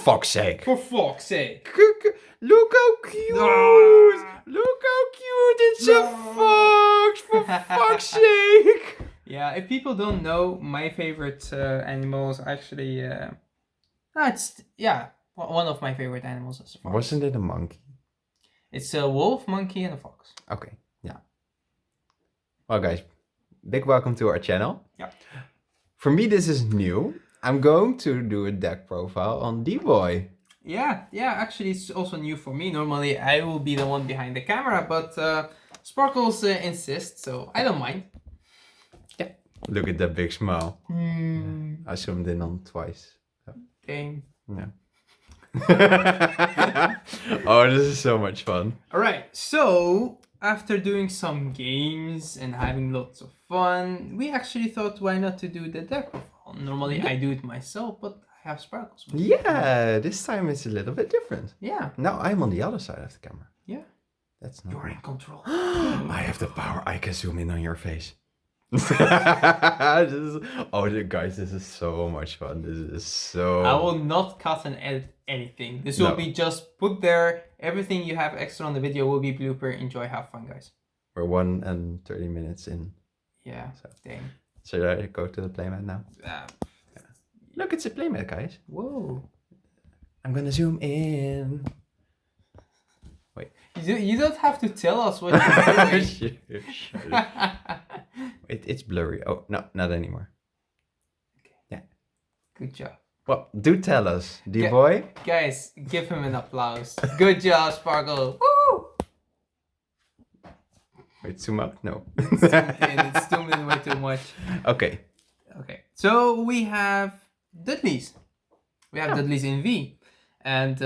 fuck's sake. For fuck's sake. Look how cute. Look how cute. It's a fox. For fuck's sake. Yeah, if people don't know, my favorite animals actually... it's, yeah, one of my favorite animals is a fox. Wasn't it a monkey? It's a wolf, monkey, and a fox. Okay, yeah. Well, guys, big welcome to our channel. Yeah. For me, this is new. I'm going to do a deck profile on D-Boy. Yeah, actually it's also new for me. Normally I will be the one behind the camera, but Sparkles insists, so I don't mind. Yeah. Look at that big smile. Mm. I zoomed in on twice. So. Dang. Yeah. Oh, this is so much fun. Alright, so after doing some games and having lots of fun, we actually thought why not to do the deck profile. Normally I do it myself, but I have Sparkles with me. Yeah, this time it's a little bit different. Yeah. Now I'm on the other side of the camera. Yeah. That's not... You're in control. I have the power. I can zoom in on your face. Guys, this is so much fun. This is so... I will not cut and edit anything. This will be just put there. Everything you have extra on the video will be blooper. Enjoy, have fun, guys. We're 1 and 30 minutes in. Yeah, so dang. Should I go to the playmat now? Yeah. Look, it's a playmat, guys. Whoa. I'm gonna zoom in. Wait. You don't have to tell us what you're doing. It's blurry. Oh, no, not anymore. Okay. Yeah. Good job. Well, do tell us, D-Boy. Guys, give him an applause. Good job, Sparkle. Woo! Wait, zoom out? No. It's zoomed in way too much. Okay. Okay. So we have Dudleys. We have Dudleys in V. And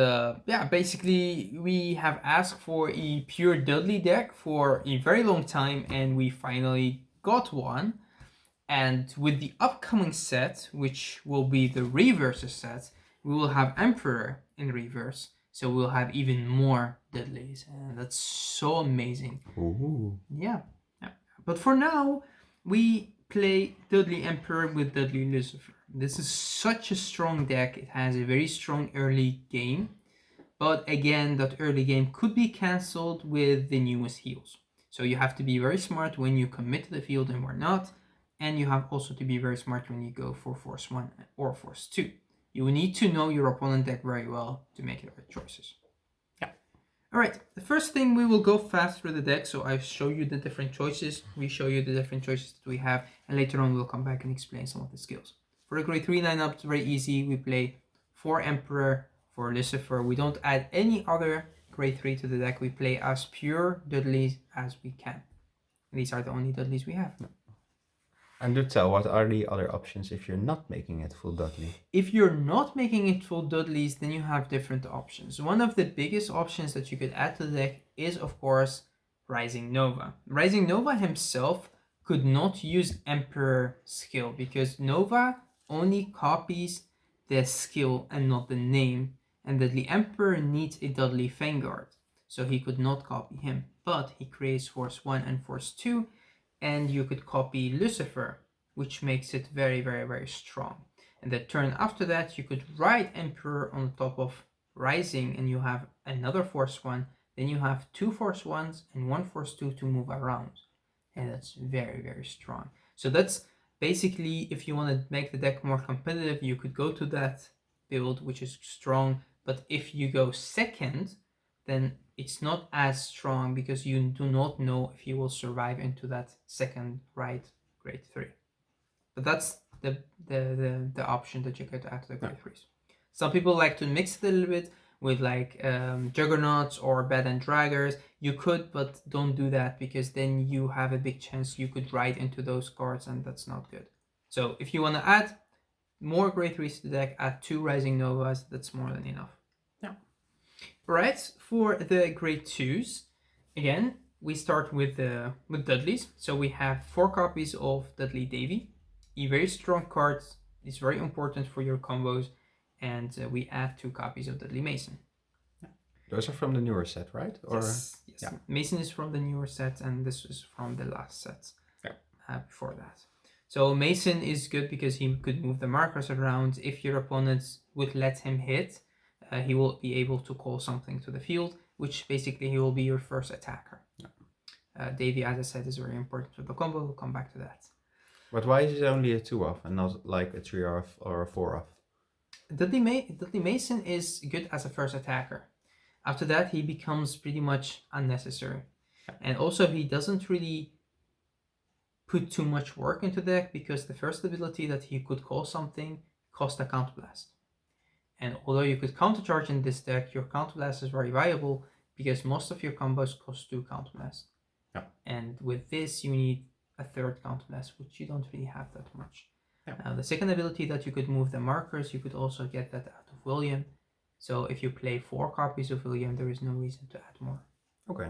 yeah, basically we have asked for a pure Dudley deck for a very long time, and we finally got one. And with the upcoming set, which will be the reverse set, we will have Emperor in reverse. So we'll have even more Dudleys, and that's so amazing. Ooh. Yeah. But for now, we play Dudley Emperor with Dudley Lucifer. This is such a strong deck. It has a very strong early game. But again, that early game could be cancelled with the newest heals. So you have to be very smart when you commit to the field and we're not. And you have also to be very smart when you go for Force 1 or Force 2. You will need to know your opponent deck very well to make the right choices. Yeah. Alright, the first thing, we will go fast through the deck. So I show you the different choices. We show you the different choices that we have. And later on we'll come back and explain some of the skills. For the grade 3 lineup, it's very easy. We play 4 Emperor, for Lucifer. We don't add any other grade 3 to the deck. We play as pure Dudleys as we can. These are the only Dudleys we have. And do tell, what are the other options if you're not making it full Dudley? If you're not making it full Dudleys, then you have different options. One of the biggest options that you could add to the deck is, of course, Rising Nova. Rising Nova himself could not use Emperor skill because Nova only copies the skill and not the name. And Dudley Emperor needs a Dudley Vanguard, so he could not copy him. But he creates Force 1 and Force 2. And you could copy Lucifer, which makes it very, very, very strong. And the turn after that, you could write Emperor on top of Rising, and you have another Force 1. Then you have 2 Force 1s and 1 Force 2 to move around. And that's very, very strong. So that's basically, if you want to make the deck more competitive, you could go to that build, which is strong. But if you go second, then it's not as strong because you do not know if you will survive into that second right grade 3. But that's the option that you could add to the grade 3s. Some people like to mix it a little bit with like Juggernauts or Bad and Draggers. You could, but don't do that because then you have a big chance you could ride into those cards, and that's not good. So if you want to add more grade 3s to the deck, add 2 Rising Novas. That's more than enough. Right, for the grade 2s, again, we start with Dudleys. So we have 4 copies of Dudley Davy. A very strong card. It's very important for your combos. And we add 2 copies of Dudley Mason. Those are from the newer set, right? Or... Yes. Yeah. Mason is from the newer set, and this is from the last set. Before that. So Mason is good because he could move the markers around. If your opponents would let him hit, he will be able to call something to the field, which basically he will be your first attacker. Davy, as I said, is very important for the combo. We'll come back to that. But why is it only a 2-off and not like a 3-off or a 4-off? Dudley Mason is good as a first attacker. After that, he becomes pretty much unnecessary. And also, he doesn't really put too much work into the deck because the first ability that he could call something cost a Counterblast. And although you could countercharge in this deck, your Counterblast is very viable because most of your combos cost 2 Counterblast. Yeah. And with this, you need a third Counterblast, which you don't really have that much. Yeah. The second ability that you could move the markers, you could also get that out of William. So if you play 4 copies of William, there is no reason to add more. Okay.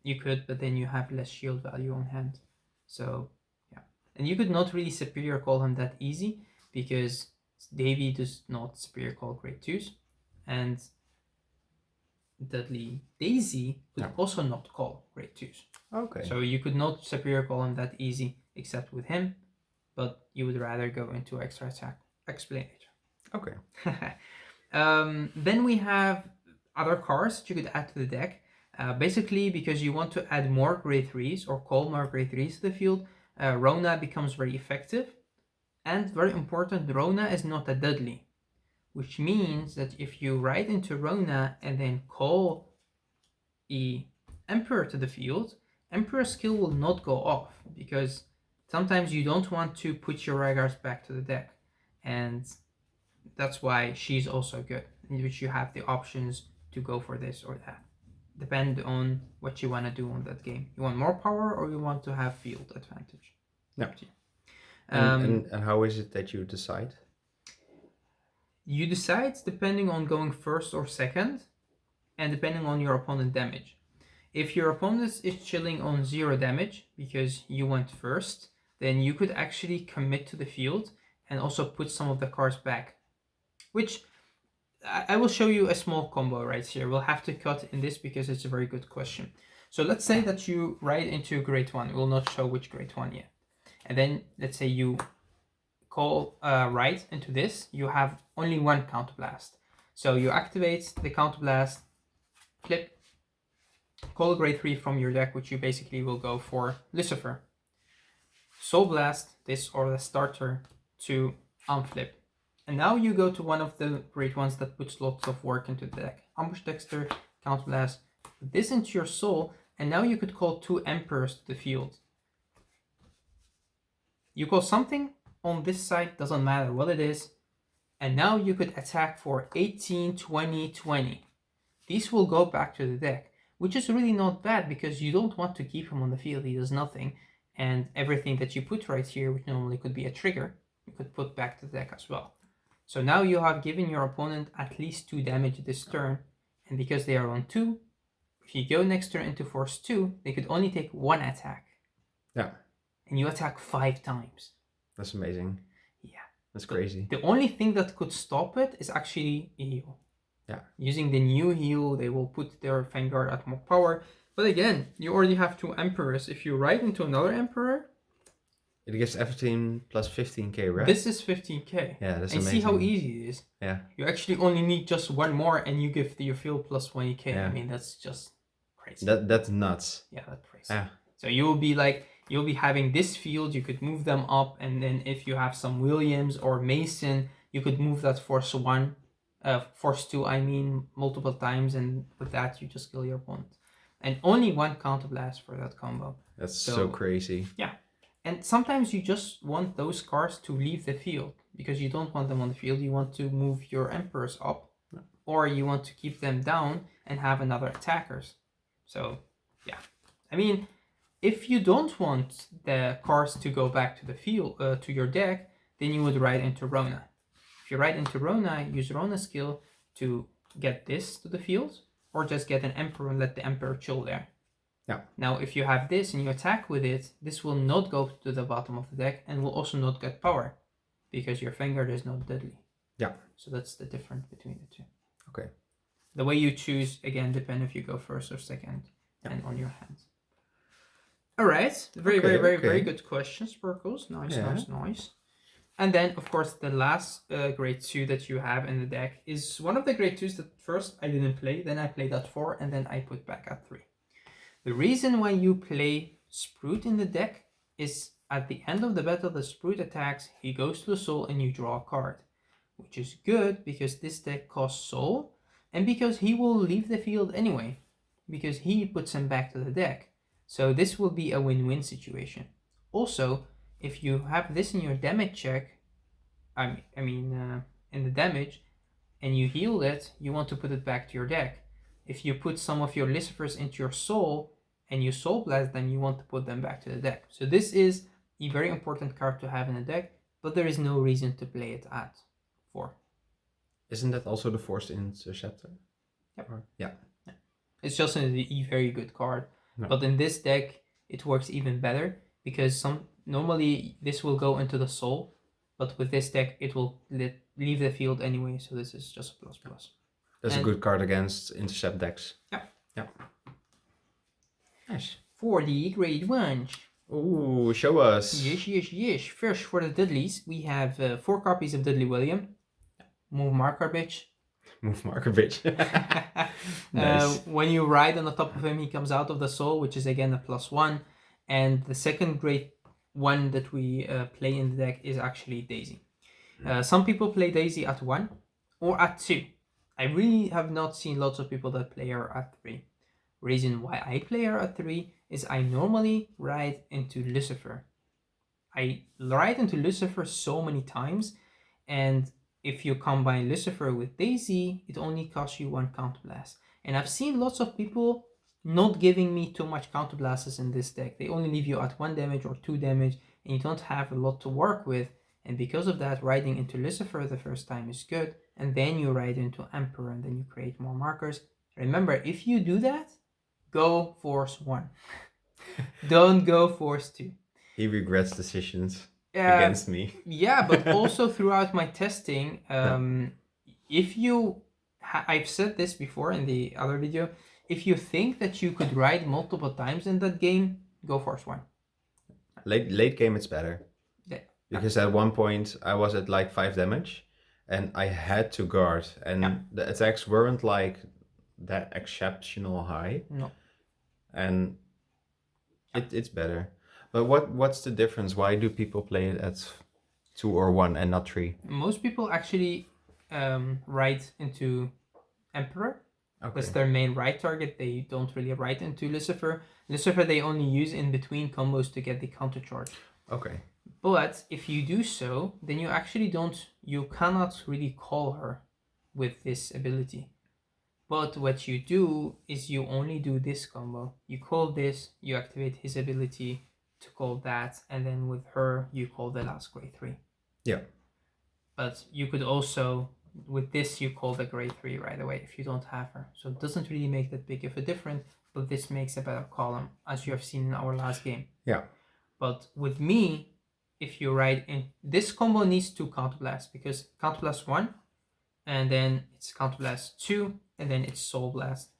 You could, but then you have less shield value on hand. So, yeah. And you could not really superior call him that easy because Davy does not superior call grade 2s. And Dudley Daisy could also not call grade 2s. Okay. So you could not superior call him that easy except with him, but you would rather go into extra attack. Explain later. Okay. Then we have other cards that you could add to the deck. Basically, because you want to add more grade 3s or call more grade 3s to the field, Rona becomes very effective. And very important, Rona is not a Dudley, which means that if you ride into Rona and then call the Emperor to the field, Emperor skill will not go off because sometimes you don't want to put your Rygards back to the deck. And that's why she's also good, in which you have the options to go for this or that. Depend on what you want to do on that game. You want more power or you want to have field advantage. Yeah. And how is it that you decide? You decide depending on going first or second and depending on your opponent damage. If your opponent is chilling on 0 damage because you went first, then you could actually commit to the field and also put some of the cards back. Which I will show you a small combo right here. We'll have to cut in this because it's a very good question. So let's say that you ride into grade 1. We'll not show which grade 1 yet. And then let's say you call ride into this. You have only 1 Counterblast. So you activate the Counterblast, flip, call grade 3 from your deck, which you basically will go for Lucifer. Soul Blast this or the starter to unflip. And now you go to one of the great ones that puts lots of work into the deck. Ambush Dexter, Counterblast, put this into your soul, and now you could call 2 Emperors to the field. You call something on this side, doesn't matter what it is, and now you could attack for 18, 20, 20. These will go back to the deck, which is really not bad because you don't want to keep him on the field, he does nothing, and everything that you put right here, which normally could be a trigger, you could put back to the deck as well. So now you have given your opponent at least 2 damage this turn, and because they are on 2, if you go next turn into force 2, they could only take 1 attack. Yeah. And you attack 5 times. That's amazing. Yeah. That's crazy. The only thing that could stop it is actually a heal. Yeah. Using the new heal, they will put their Vanguard at more power. But again, you already have 2 Emperors. If you ride into another Emperor, it gives everything plus 15k, right? This is 15k. Yeah, that's and amazing. See how easy it is. Yeah. You actually only need just 1 more and you give your field plus 20k. Yeah. I mean, that's just crazy. That's nuts. Yeah, that's crazy. Yeah. So you'll be having this field, you could move them up, and then if you have some Williams or Mason, you could move that force 2, I mean, multiple times, and with that you just kill your opponent. And only 1 Counterblast for that combo. That's so crazy. Yeah. And sometimes you just want those cards to leave the field because you don't want them on the field. You want to move your Emperors up, or you want to keep them down and have another attackers. So, yeah. I mean, if you don't want the cards to go back to the field, to your deck, then you would ride into Rona. If you ride into Rona, use Rona's skill to get this to the field, or just get an Emperor and let the Emperor chill there. Yeah. Now, if you have this and you attack with it, this will not go to the bottom of the deck and will also not get power because your Vanguard is not deadly. Yeah. So that's the difference between the 2. Okay. The way you choose, again, depends if you go first or second and on your hands. All right. Very good question, Sparkles. Nice. And then, of course, the last grade 2 that you have in the deck is one of the grade 2s that first I didn't play, then I played at 4, and then I put back at 3. The reason why you play Sprout in the deck is at the end of the battle, the Sprout attacks, he goes to the soul and you draw a card, which is good because this deck costs soul, and because he will leave the field anyway, because he puts him back to the deck. So this will be a win-win situation. Also, if you have this in your damage check, in the damage, and you heal it, you want to put it back to your deck. If you put some of your Lucifers into your soul and you soul blast them, you want to put them back to the deck. So this is a very important card to have in the deck, but there is no reason to play it at 4. Isn't that also the Forced Interceptor? Yep. Yeah. It's just a very good card. No. But in this deck, it works even better because normally this will go into the soul, but with this deck, it will leave the field anyway. So this is just a ++. That's a good card against intercept decks. Yeah. Yeah. Nice. For the grade 1. Ooh, show us. Yes. First, for the Dudleys, we have 4 copies of Dudley William. Move marker, bitch. Move marker, bitch. Nice. When you ride on the top of him, he comes out of the soul, which is again a +1. And the second grade 1 that we play in the deck is actually Daisy. Some people play Daisy at 1 or at 2. I really have not seen lots of people that play her at 3. Reason why I play her at 3 is I normally ride into Lucifer. I ride into Lucifer so many times, and if you combine Lucifer with Daisy, it only costs you 1 counterblast. And I've seen lots of people not giving me too much counterblasts in this deck. They only leave you at 1 damage or 2 damage, and you don't have a lot to work with. And because of that, riding into Lucifer the first time is good, and then you ride into Emperor, and then you create more markers. Remember, if you do that, go Force 1. Don't go Force 2. He regrets decisions against me. Yeah, but also throughout my testing, if you... I've said this before in the other video, if you think that you could ride multiple times in that game, go Force 1. Late game it's better. Yeah. Because at one point I was at like 5 damage and I had to guard, and the attacks weren't like that exceptional high. No. And it's better. But what's the difference? Why do people play it at 2 or 1 and not 3? Most people actually ride into Emperor. Okay. That's their main ride target. They don't really ride into Lucifer. Lucifer they only use in between combos to get the counter charge. Okay. But if you do so, then you cannot really call her with this ability. But what you do is you only do this combo. You call this, you activate his ability to call that, and then with her, you call the last grade 3. Yeah. But you could also, with this, you call the grade 3 right away if you don't have her. So it doesn't really make that big of a difference, but this makes a better column, as you have seen in our last game. Yeah. But with me, if you ride in, this combo needs 2 counterblast, because counterblast 1, and then it's counterblast 2, and then it's soul blast.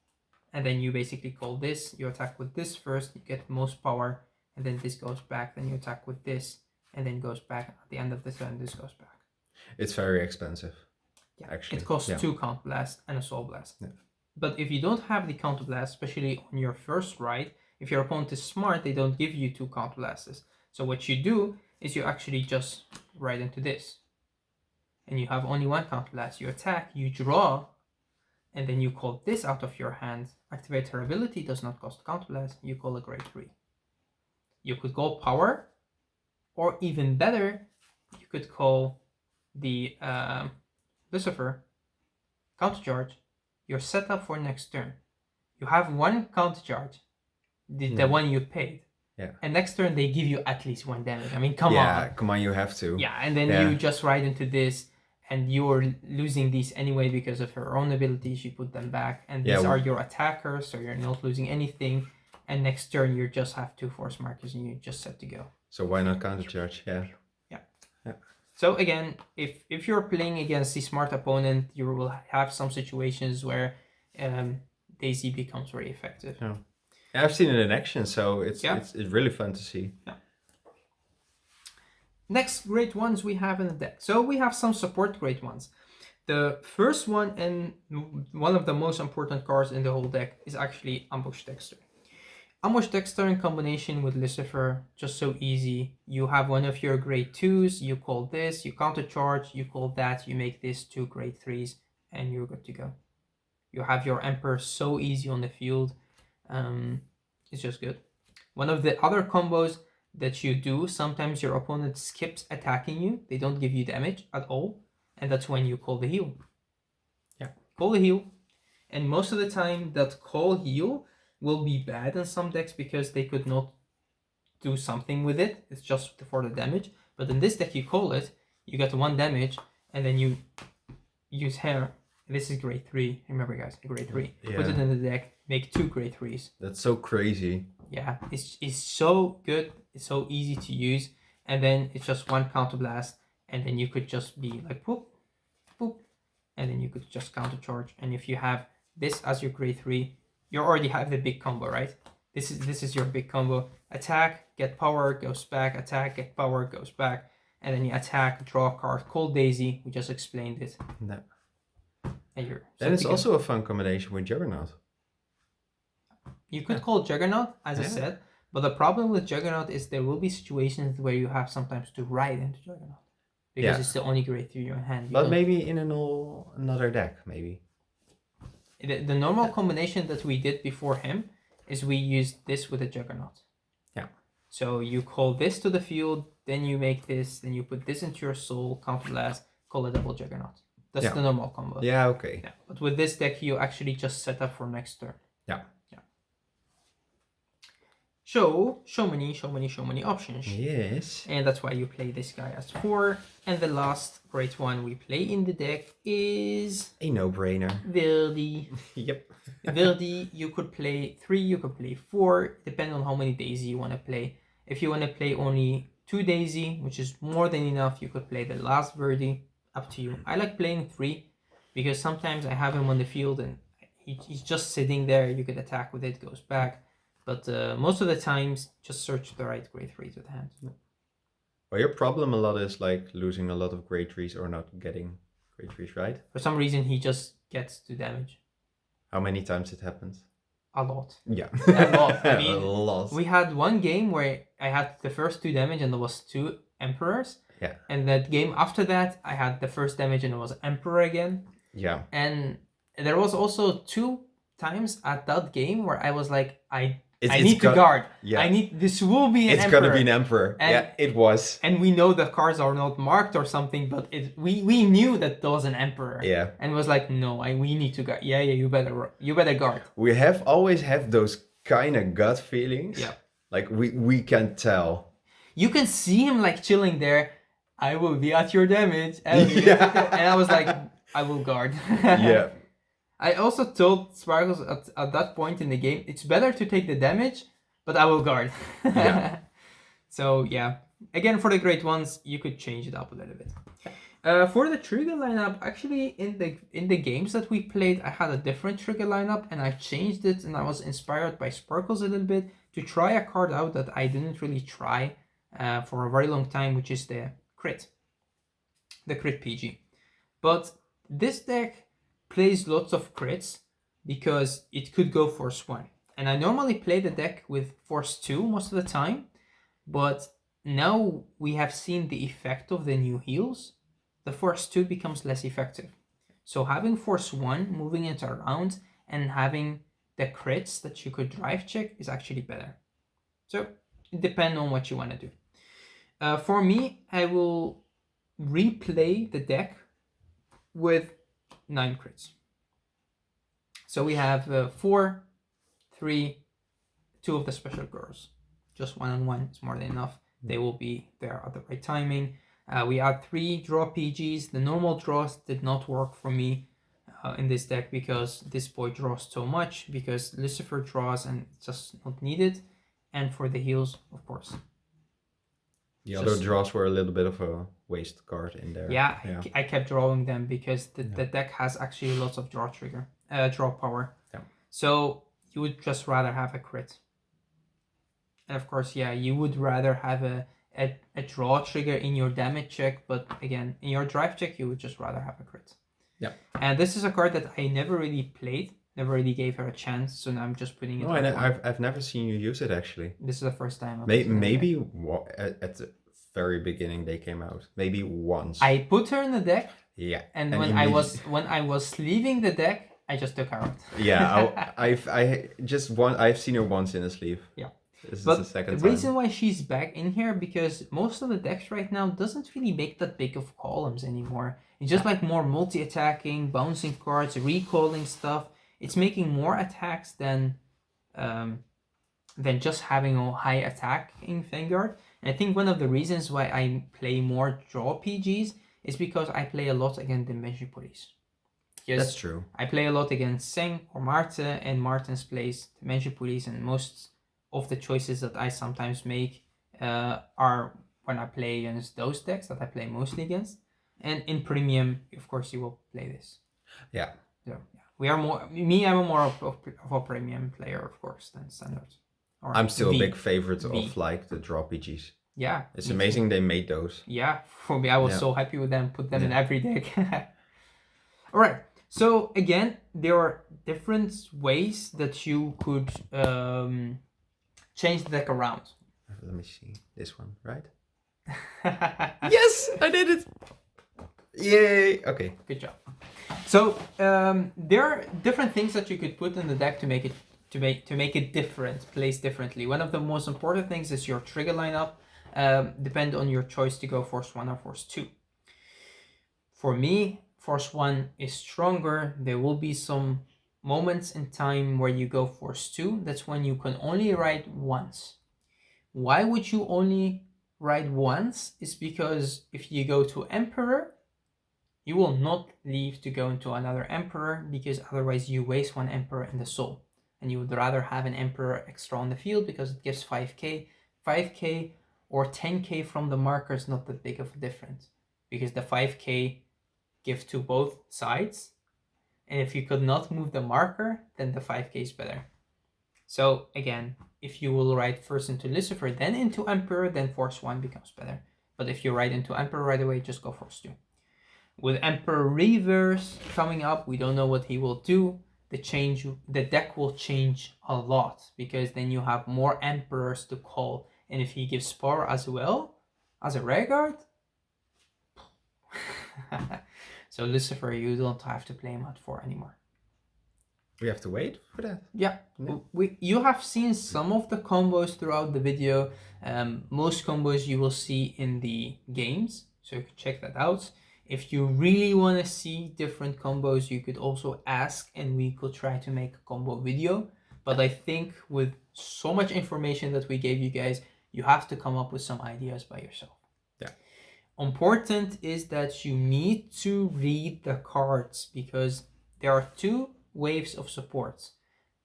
And then you basically call this, you attack with this first, you get most power, and then this goes back, then you attack with this, and then goes back. At the end of the turn, this goes back. It's very expensive. Yeah, actually. It costs 2 counterblast and a soul blast. Yeah. But if you don't have the counterblast, especially on your first ride, if your opponent is smart, they don't give you 2 counterblasts. So what you do is you actually just ride into this. And you have only 1 counterblast. You attack, you draw, and then you call this out of your hand. Activate her ability, does not cost counterblast. You call a grade 3. You could go power, or even better, you could call the Lucifer counter charge. You're set up for next turn. You have 1 counter charge, the one you paid. Yeah. And next turn they give you at least 1 damage. I mean, come on. Yeah, come on, you have to. Yeah, and then you just ride into this, and you're losing these anyway because of her own abilities. You put them back, and these are your attackers, so you're not losing anything. And next turn you just have 2 force markers, and you're just set to go. So why not counter charge? Yeah. So again, if you're playing against a smart opponent, you will have some situations where Daisy becomes very effective. Yeah. I've seen it in action, so it's really fun to see. Yeah. Next great ones we have in the deck. So we have some support great ones. The first one and one of the most important cards in the whole deck is actually Ambush Dexter. Ambush Dexter in combination with Lucifer, just so easy. You have one of your grade 2s, you call this, you countercharge, you call that, you make this 2 grade 3s, and you're good to go. You have your Emperor so easy on the field. It's just good. One of the other combos that you do, sometimes your opponent skips attacking you. They don't give you damage at all. And that's when you call the heal. Yeah, call the heal. And most of the time that call heal will be bad in some decks because they could not do something with it. It's just for the damage. But in this deck you call it, you get 1 damage, and then you use hair. This is grade 3. Remember guys, grade 3. Yeah. Put it in the deck, make 2 grade 3s. That's so crazy. Yeah, it's so good. It's so easy to use. And then it's just 1 counterblast. And then you could just be like, whoop, whoop. And then you could just countercharge. And if you have this as your grade 3, you already have the big combo, right? This is your big combo. Attack, get power, goes back. Attack, get power, goes back. And then you attack, draw a card, call Daisy. We just explained it. No. And you're And it's also a fun combination with Juggernaut. You could call Juggernaut, as I said. But the problem with Juggernaut is there will be situations where you have sometimes to ride into Juggernaut. Because it's the only grade 3 in hand. But maybe in another deck, maybe. The normal combination that we did before him is we used this with a Juggernaut. Yeah. So you call this to the field, then you make this, then you put this into your soul, counterblast, call a double Juggernaut. That's the normal combo. Yeah, okay. Yeah. But with this deck, you actually just set up for next turn. Yeah. So many options. Yes. And that's why you play this guy as 4. And the last great one we play in the deck is... a no-brainer. Verdi. Yep. Verdi, you could play 3, you could play 4, depending on how many Daisy you want to play. If you want to play only 2 Daisy, which is more than enough, you could play the last Verdi. Up to you. I like playing 3 because sometimes I have him on the field and he's just sitting there. You could attack with it, goes back. But most of the times, just search the right grade 3 to the hand. Well, your problem a lot is like losing a lot of grade 3s or not getting grade 3s, right? For some reason, he just gets to damage. How many times it happens? A lot. Yeah. A lot. I mean, a lot. We had one game where I had the first 2 damage and there was 2 Emperors. Yeah. And that game after that, I had the first damage and it was Emperor again. Yeah. And there was also 2 times at that game where I was like, I need to guard. Yeah. This will be an Emperor. It's gonna be an Emperor. And it was. And we know the cards are not marked or something, but we knew that there was an Emperor. Yeah. And it was like, no, we need to guard. Yeah, you better guard. We always have those kind of gut feelings. Yeah. Like we can tell. You can see him like chilling there. I will be at your damage. Yeah. And I was like, I will guard. Yeah. I also told Sparkles at that point in the game, it's better to take the damage, but I will guard. Yeah. So yeah, again for the great ones, you could change it up a little bit. For the trigger lineup, actually in the games that we played, I had a different trigger lineup and I changed it, and I was inspired by Sparkles a little bit to try a card out that I didn't really try for a very long time, which is the crit PG. But this deck plays lots of crits because it could go force 1. And I normally play the deck with force 2 most of the time, but now we have seen the effect of the new heals. The force 2 becomes less effective. So having force 1, moving it around, and having the crits that you could drive check is actually better. So it depends on what you want to do. For me, I will replay the deck with 9 crits. So we have 4, 3, 2 of the special girls. Just 1 on 1 is more than enough. They will be there at the right timing. We had 3 draw PGs. The normal draws did not work for me in this deck because this boy draws so much, because Lucifer draws and it's just not needed. And for the heals, of course. The other draws were a little bit of a waste card in there. Yeah. I kept drawing them because the deck has actually lots of draw power. Yeah. So you would just rather have a crit. And of course, yeah, you would rather have a a draw trigger in your damage check, but again, in your drive check, you would just rather have a crit. Yeah. And this is a card that I never really played, never really gave her a chance, so now I'm just putting it No, on. I've never seen you use it actually. This is the first time. Maybe at the very beginning they came out. Maybe once. I put her in the deck. Yeah. And when I was leaving the deck, I just took her out. Yeah, I've seen her once in a sleeve. Yeah. This but is the second the time. reason why she's back in here, because most of the decks right now doesn't really make that big of columns anymore. It's just like more multi-attacking, bouncing cards, recalling stuff. It's making more attacks than just having a high attack in Vanguard. And I think one of the reasons why I play more draw PGs is because I play a lot against Dimension Police. Yes, that's true. I play a lot against Seng or Maarten, and Maarten's plays Dimension Police, and most of the choices that I sometimes make are when I play against those decks that I play mostly against. And in Premium, of course, you will play this. Yeah. So yeah, we are more. I'm more of a Premium player, of course, than Standard. Or I'm still a big favorite V. of like the draw PGs. Yeah, it's amazing they made those. Yeah, for me, I was so happy with them. Put them in every deck. All right. So again, there are different ways that you could change the deck around. Let me see this one, right? Yes, I did it! Yay! Okay. Good job. So there are different things that you could put in the deck to make it different, placed differently. One of the most important things is your trigger lineup. Depend on your choice to go Force 1 or Force 2. For me, Force 1 is stronger. There will be some moments in time where you go Force 2. That's when you can only ride once. Why would you only ride once? Is because if you go to Emperor, you will not leave to go into another Emperor, because otherwise you waste one Emperor in the soul. And you would rather have an Emperor extra on the field because it gives 5k. 5k or 10k from the marker is not that big of a difference, because the 5k give to both sides, and if you could not move the marker, then the 5k is better. So again, if you will ride first into Lucifer, then into Emperor, then Force 1 becomes better. But if you ride into Emperor right away, just go Force 2. With Emperor Reverse coming up, we don't know what he will do. The deck will change a lot, because then you have more Emperors to call, and if he gives Spar as well as a rearguard, so Lucifer, you don't have to play him at 4 anymore. We have to wait for that. Yeah. You have seen some of the combos throughout the video. Most combos you will see in the games, so you can check that out. If you really want to see different combos, you could also ask, and we could try to make a combo video. But I think with so much information that we gave you guys, you have to come up with some ideas by yourself. Yeah. Important is that you need to read the cards, because there are 2 waves of support.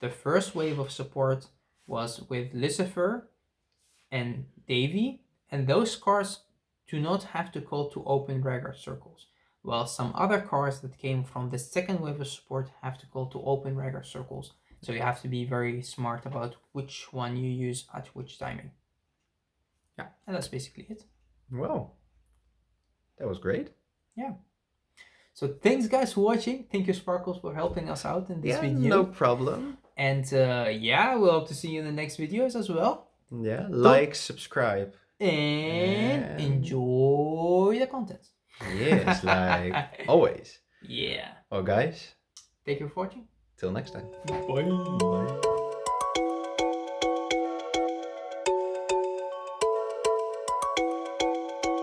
The first wave of support was with Lucifer and Davy, and those cards do not have to call to open rearguard circles, while some other cards that came from the second wave of support have to call to open rearguard circles. So you have to be very smart about which one you use at which timing. Yeah, and that's basically it. Well, that was great. Yeah. So thanks guys for watching. Thank you Sparkles for helping us out in this video. No problem. And yeah, we'll hope to see you in the next videos as well. Yeah, like, subscribe. And enjoy the content. Yes, like always. Yeah. Well, guys. Thank you for watching. Till next time. Bye.